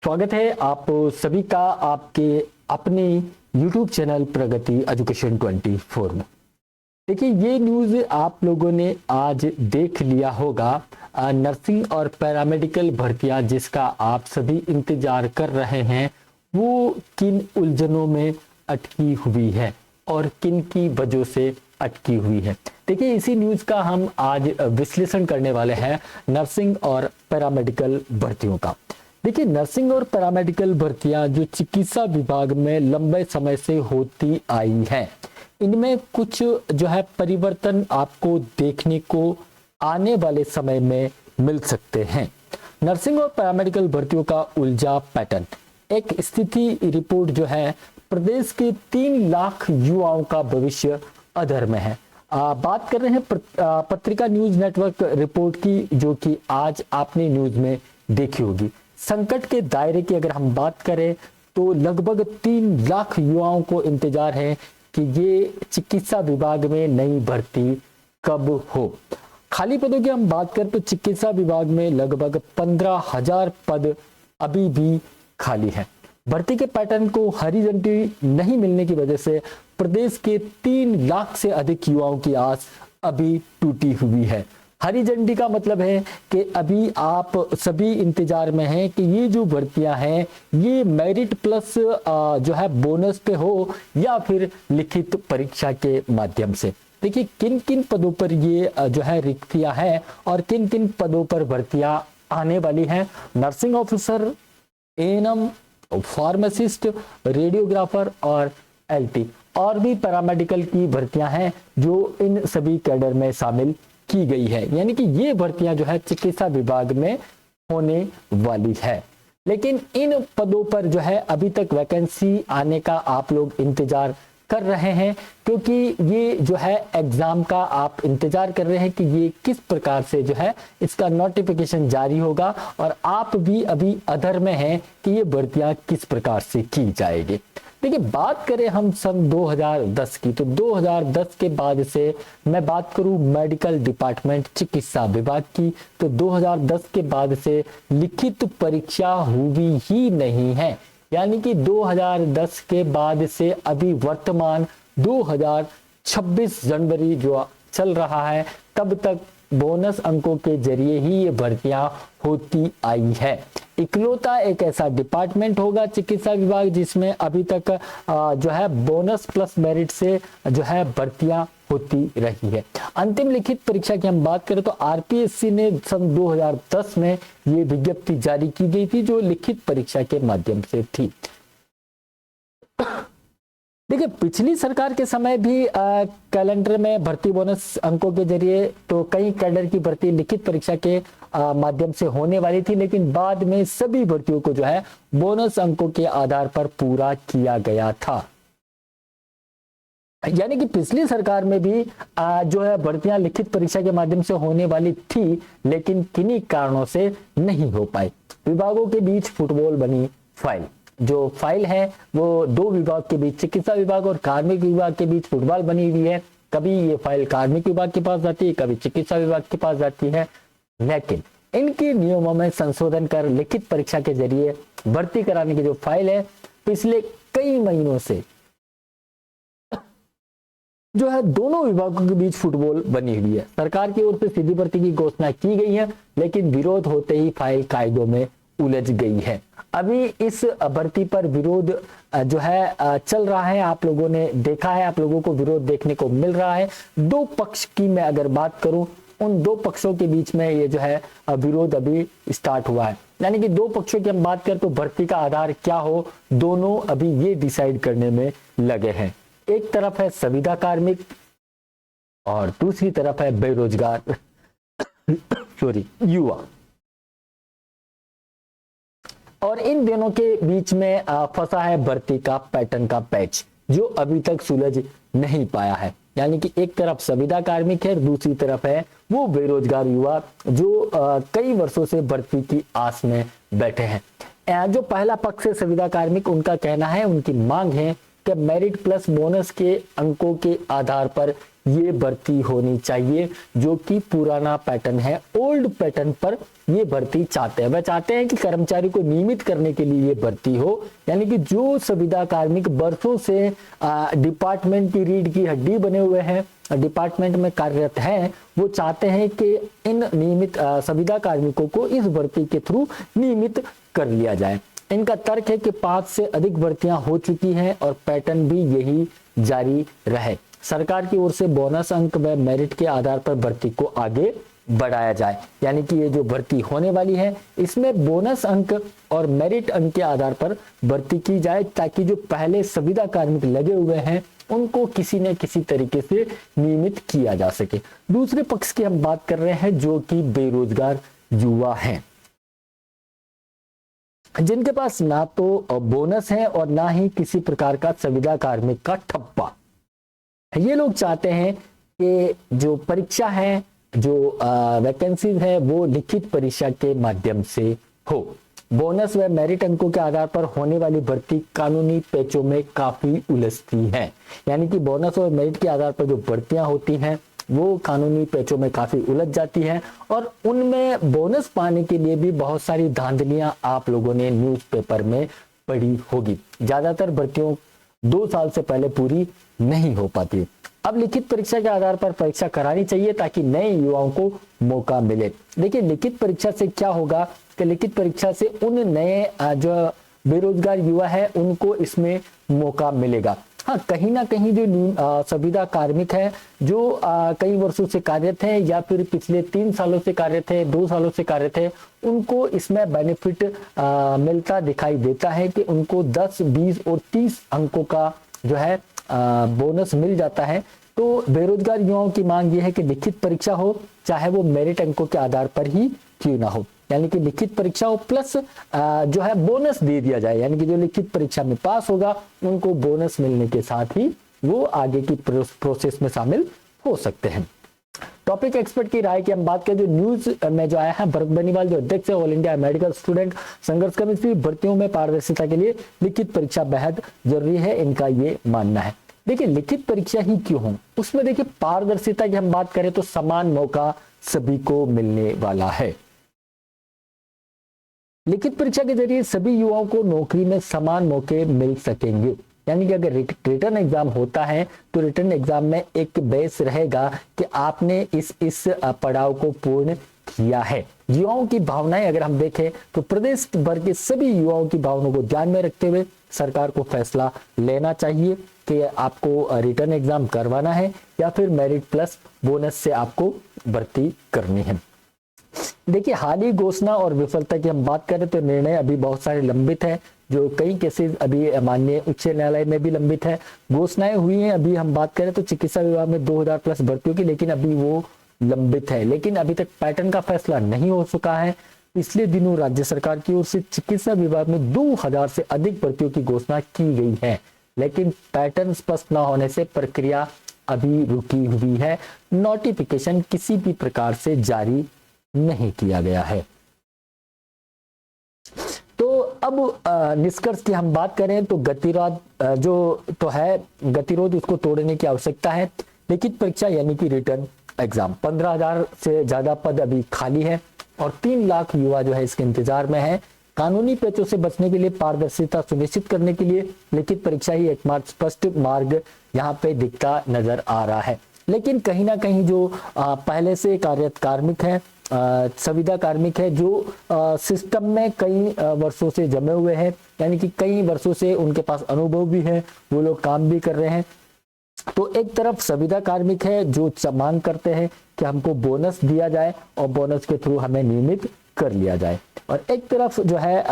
स्वागत है आप सभी का आपके अपने YouTube चैनल प्रगति एजुकेशन 24 में। देखिए, ये न्यूज़ आप लोगों ने आज देख लिया होगा। नर्सिंग और पैरामेडिकल भर्तियां जिसका आप सभी इंतजार कर रहे हैं, वो किन उलझनों में अटकी हुई है और किन की वजह से अटकी हुई है। देखिए, इसी न्यूज़ का हम आज विश्लेषण करने वाले हैं नर्सिंग और पैरामेडिकल भर्तियों का। देखिए, नर्सिंग और पैरामेडिकल भर्तियां जो चिकित्सा विभाग में लंबे समय से होती आई हैं, इनमें कुछ जो है परिवर्तन आपको देखने को आने वाले समय में मिल सकते हैं। नर्सिंग और पैरामेडिकल भर्तियों का उलझा पैटर्न। एक स्थिति रिपोर्ट जो है, प्रदेश के 3 लाख युवाओं का भविष्य अधर में है। बात कर रहे हैं पत्रिका न्यूज नेटवर्क रिपोर्ट की, जो कि आज आपने न्यूज में देखी होगी। संकट के दायरे की अगर हम बात करें तो लगभग 3 लाख युवाओं को इंतजार है कि ये चिकित्सा विभाग में नई भर्ती कब हो। खाली पदों की हम बात करें तो चिकित्सा विभाग में लगभग 15,000 पद अभी भी खाली है। भर्ती के पैटर्न को हरी झंडी नहीं मिलने की वजह से प्रदेश के 3 लाख से अधिक युवाओं की आस अभी टूटी हुई है। हरी झंडी का मतलब है कि अभी आप सभी इंतजार में हैं कि ये जो भर्तियां हैं ये मेरिट प्लस जो है बोनस पे हो या फिर लिखित परीक्षा के माध्यम से। देखिए, किन किन पदों पर ये जो है रिक्तियां हैं और किन किन पदों पर भर्तियां आने वाली हैं। Nursing officer, ANM, pharmacist, radiographer और एलटी और भी पैरामेडिकल की भर्तियां हैं जो इन सभी कैडर में शामिल की गई है। यानी कि ये भर्तियां जो है चिकित्सा विभाग में होने वाली है। लेकिन इन पदों पर जो है अभी तक वैकेंसी आने का आप लोग इंतजार कर रहे हैं, क्योंकि ये जो है एग्जाम का आप इंतजार कर रहे हैं कि ये किस प्रकार से जो है इसका नोटिफिकेशन जारी होगा, और आप भी अभी अधर में हैं कि ये भर्तियां किस प्रकार से की जाएगी। देखिए, बात करें हम सन 2010 की, तो 2010 के बाद से मैं बात करूं मेडिकल डिपार्टमेंट चिकित्सा विभाग की, तो 2010 के बाद से लिखित परीक्षा हुई ही नहीं है। यानी कि 2010 के बाद से अभी वर्तमान 2026 जनवरी जो चल रहा है, तब तक बोनस अंकों के जरिए ही ये भर्तियां होती आई है। इकलौता एक ऐसा डिपार्टमेंट होगा चिकित्सा विभाग जिसमें अभी तक जो है बोनस प्लस मेरिट से जो है भर्तियां होती रही है। अंतिम लिखित परीक्षा की हम बात करें तो आरपीएससी ने सन 2010 में ये विज्ञप्ति जारी की गई थी जो लिखित परीक्षा के माध्यम से थी। देखिए, पिछली सरकार के समय भी कैलेंडर में भर्ती बोनस अंकों के जरिए तो कई कैडर की भर्ती लिखित परीक्षा के माध्यम से होने वाली थी, लेकिन बाद में सभी भर्तियों को जो है बोनस अंकों के आधार पर पूरा किया गया था। यानी कि पिछली सरकार में भी जो है भर्तियां लिखित परीक्षा के माध्यम से होने वाली थी, लेकिन किन्हीं कारणों से नहीं हो पाई। विभागों के बीच फुटबॉल बनी फाइल। जो फाइल है वो 2 विभाग के बीच, चिकित्सा विभाग और कार्मिक विभाग के बीच फुटबॉल बनी हुई है। कभी ये फाइल कार्मिक विभाग के पास जाती है, कभी चिकित्सा विभाग के पास जाती है। लेकिन इनके नियमों में संशोधन कर लिखित परीक्षा के जरिए भर्ती कराने की जो फाइल है, पिछले कई महीनों से जो है दोनों विभागों के बीच फुटबॉल बनी हुई है। सरकार की ओर से सीधी भर्ती की घोषणा की गई है, लेकिन विरोध होते ही फाइल कायदों में उलझ गई है। अभी इस भर्ती पर विरोध जो है चल रहा है, आप लोगों ने देखा है, आप लोगों को विरोध देखने को मिल रहा है। 2 पक्ष की मैं अगर बात करूं, उन 2 पक्षों के बीच में ये जो है विरोध अभी स्टार्ट हुआ है। यानी कि 2 पक्षों की हम बात करें तो भर्ती का आधार क्या हो, दोनों अभी ये डिसाइड करने में लगे हैं। एक तरफ है संविदा कार्मिक और दूसरी तरफ है बेरोजगार युवा, और इन दोनों के बीच में फंसा है भर्ती का पैटर्न का पैच जो अभी तक सुलझ नहीं पाया है। यानी कि एक तरफ संविदा कार्मिक है, दूसरी तरफ है वो बेरोजगार युवा जो कई वर्षों से भर्ती की आस में बैठे हैं। जो पहला पक्ष है संविदा कार्मिक, उनका कहना है, उनकी मांग है कि मेरिट प्लस बोनस के अंकों के आधार पर ये भर्ती होनी चाहिए, जो कि पुराना पैटर्न है, ओल्ड पैटर्न पर ये भर्ती चाहते हैं। वह चाहते हैं कि कर्मचारी को नियमित करने के लिए ये भर्ती हो, यानी कि जो संविदा कार्मिक वर्षों से डिपार्टमेंट की रीढ़ की हड्डी बने हुए हैं, डिपार्टमेंट में कार्यरत हैं, वो चाहते हैं कि इन नियमित संविदा कार्मिकों को इस भर्ती के थ्रू नियमित कर लिया जाए। इनका तर्क है कि 5 से अधिक भर्तियां हो चुकी हैं और पैटर्न भी यही जारी रहे। सरकार की ओर से बोनस अंक व मेरिट के आधार पर भर्ती को आगे बढ़ाया जाए, यानी कि ये जो भर्ती होने वाली है इसमें बोनस अंक और मेरिट अंक के आधार पर भर्ती की जाए, ताकि जो पहले संविदा कार्मिक लगे हुए हैं उनको किसी न किसी तरीके से नियमित किया जा सके। दूसरे पक्ष की हम बात कर रहे हैं जो कि बेरोजगार युवा हैं, जिनके पास ना तो बोनस है और ना ही किसी प्रकार का संविदा कार्मिक का ठप्पा। ये लोग चाहते हैं कि जो परीक्षा है, जो वैकेंसी है, वो लिखित परीक्षा के माध्यम से हो। बोनस व मेरिट अंकों के आधार पर होने वाली भर्ती कानूनी पेचों में काफी उलझती है, यानी कि बोनस और मेरिट के आधार पर जो भर्तियां होती हैं वो कानूनी पेचों में काफी उलझ जाती हैं, और उनमें बोनस पाने के लिए भी बहुत सारी धांधलियां आप लोगों ने न्यूज़पेपर में पढ़ी होगी। ज्यादातर भर्तियों 2 साल से पहले पूरी नहीं हो पाती। अब लिखित परीक्षा के आधार पर परीक्षा करानी चाहिए ताकि नए युवाओं को मौका मिले। देखिए, लिखित परीक्षा से क्या होगा कि लिखित परीक्षा से उन नए जो बेरोजगार युवा है उनको इसमें मौका मिलेगा। हाँ, कहीं ना कहीं जो संविदा कार्मिक है जो कई वर्षों से कार्यरत है या फिर पिछले 3 सालों से कार्यरत है, 2 सालों से कार्यरत है, उनको इसमें बेनिफिट मिलता दिखाई देता है कि उनको 10, 20 और 30 अंकों का जो है बोनस मिल जाता है। तो बेरोजगार युवाओं की मांग यह है कि लिखित परीक्षा हो, चाहे वो मेरिट अंकों के आधार पर ही क्यों ना हो, यानी कि लिखित परीक्षा हो प्लस जो है बोनस दे दिया जाए, यानी कि जो लिखित परीक्षा में पास होगा उनको बोनस मिलने के साथ ही वो आगे की प्रोसेस में शामिल हो सकते हैं। टॉपिक एक्सपर्ट की राय की हम बात करें, जो न्यूज में जो आया है, भरत बेनीवाल जो अध्यक्ष है ऑल इंडिया मेडिकल स्टूडेंट संघर्ष कमेटी, भर्तियों में पारदर्शिता के लिए लिखित परीक्षा बेहद जरूरी है, इनका ये मानना है। देखिए, लिखित परीक्षा ही क्यों हो, उसमें देखिए पारदर्शिता की हम बात करें तो समान मौका सभी को मिलने वाला है। लिखित परीक्षा के जरिए सभी युवाओं को नौकरी में समान मौके मिल सकेंगे, यानी कि अगर रिटर्न एग्जाम होता है तो रिटर्न एग्जाम में एक बेस रहेगा कि आपने इस पड़ाव को पूर्ण किया है। युवाओं की भावनाएं अगर हम देखें तो प्रदेश भर के सभी युवाओं की भावनाओं को ध्यान में रखते हुए सरकार को फैसला लेना चाहिए कि आपको रिटर्न एग्जाम करवाना है या फिर मेरिट प्लस बोनस से आपको भर्ती करनी है। देखिए, हाल ही घोषणा और विफलता की हम बात करें तो निर्णय अभी बहुत सारे लंबित है, जो कई केसेस अभी माननीय उच्च न्यायालय में भी लंबित है। घोषणाएं हुई हैं, अभी हम बात करें तो चिकित्सा विभाग में 2000 प्लस भर्तियों की, लेकिन अभी वो लंबित है, लेकिन अभी तक पैटर्न का फैसला नहीं हो चुका है। पिछले दिनों राज्य सरकार की ओर से चिकित्सा विभाग में 2000 से अधिक भर्तियों की घोषणा की गई है, लेकिन पैटर्न स्पष्ट न होने से प्रक्रिया अभी रुकी हुई है। नोटिफिकेशन किसी भी प्रकार से जारी नहीं किया गया है। तो अब निष्कर्ष की हम बात करें तो गतिरोध जो तो है, गतिरोध उसको तोड़ने की आवश्यकता है। लिखित परीक्षा यानी कि रिटर्न एग्जाम, 15,000 से ज्यादा पद अभी खाली है और 3 लाख युवा जो है इसके इंतजार में है। कानूनी पेचों से बचने के लिए, पारदर्शिता सुनिश्चित करने के लिए लिखित परीक्षा ही एकमात्र स्पष्ट मार्ग यहाँ पे दिखता नजर आ रहा है। लेकिन कहीं ना कहीं जो पहले से कार्यरत कार्मिक है, संविदा कार्मिक है, जो सिस्टम में कई वर्षों से जमे हुए हैं, यानी कि कई वर्षों से उनके पास अनुभव भी है, वो लोग काम भी कर रहे हैं। तो एक तरफ संविदा कार्मिक है जो मांग करते हैं कि हमको बोनस दिया जाए और बोनस के थ्रू हमें नियमित कर लिया जाए, और एक तरफ जो है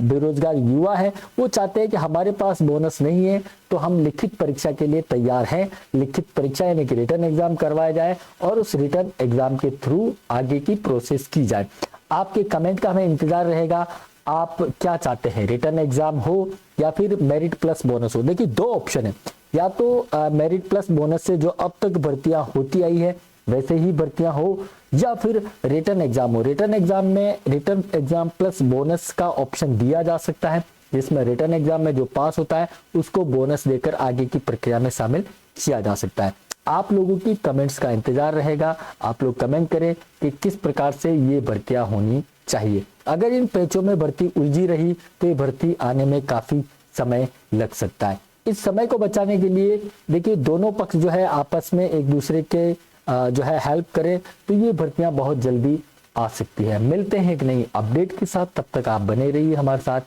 बेरोजगार युवा है, वो चाहते हैं कि हमारे पास बोनस नहीं है तो हम लिखित परीक्षा के लिए तैयार हैं। लिखित परीक्षा यानी कि रिटर्न एग्जाम करवाया जाए और उस रिटर्न एग्जाम के थ्रू आगे की प्रोसेस की जाए। आपके कमेंट का हमें इंतजार रहेगा, आप क्या चाहते हैं, रिटर्न एग्जाम हो या फिर मेरिट प्लस बोनस हो। देखिए, 2 ऑप्शन है, या तो मेरिट प्लस बोनस से जो अब तक भर्तियां होती आई है वैसे ही भर्तियां हो, या फिर रिटर्न एग्जाम हो। रिटर्न एग्जाम में रिटर्न एग्जाम प्लस बोनस का ऑप्शन दिया जा सकता है, जिसमें रिटर्न एग्जाम में जो पास होता है उसको बोनस देकर आगे की प्रक्रिया में शामिल किया जा सकता है। आप लोगों की कमेंट्स का इंतजार रहेगा। आप लोग कमेंट करें कि किस प्रकार से ये भर्तियां होनी चाहिए। अगर इन पेचों में भर्ती उलझी रही तो ये भर्ती आने में काफी समय लग सकता है। इस समय को बचाने के लिए देखिए दोनों पक्ष जो है आपस में एक दूसरे के जो है हेल्प करें तो ये भर्तियां बहुत जल्दी आ सकती है। मिलते हैं एक नई अपडेट के साथ, तब तक आप बने रहिए हमारे साथ।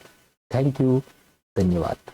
थैंक यू, धन्यवाद।